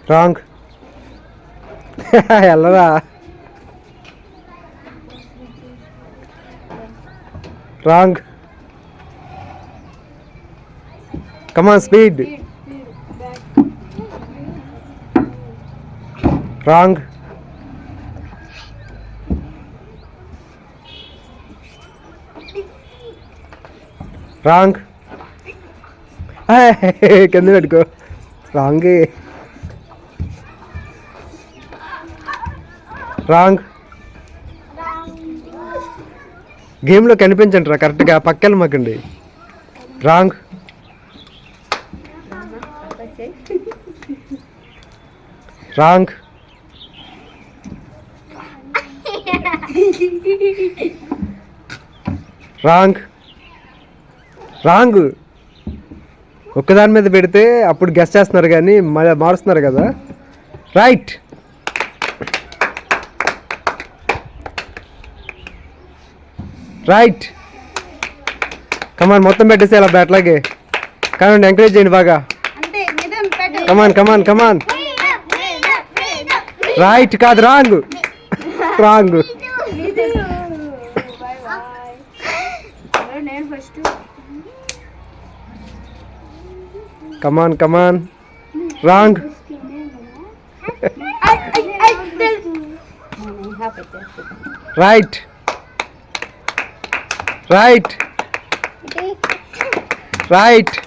Wrong. వెళ్ళరా. Wrong. కమాన్ speed. Wrong. Wrong. కింద పెట్టుకో. రాంగ్. రాంగ్. గేమ్లో కనిపించండి రా కరెక్ట్గా, పక్కన మాకండి. రాంగ్. రాంగ్. రాంగ్. రాంగ్. ఒక్కదాని మీద పెడితే అప్పుడు గెస్ చేస్తున్నారు కానీ మారుస్తున్నారు కదా. రైట్. రైట్. కమాన్ మొత్తం పెట్టేసి అలా బ్యాట్లాగే. కానీ ఎంకరేజ్ చేయండి బాగా. కమాన్ కమాన్ కమాన్. రైట్ కాదు, రాంగ్. రాంగ్. కమాన్ కమాన్. రాంగ్. రైట్. రైట్. రైట్.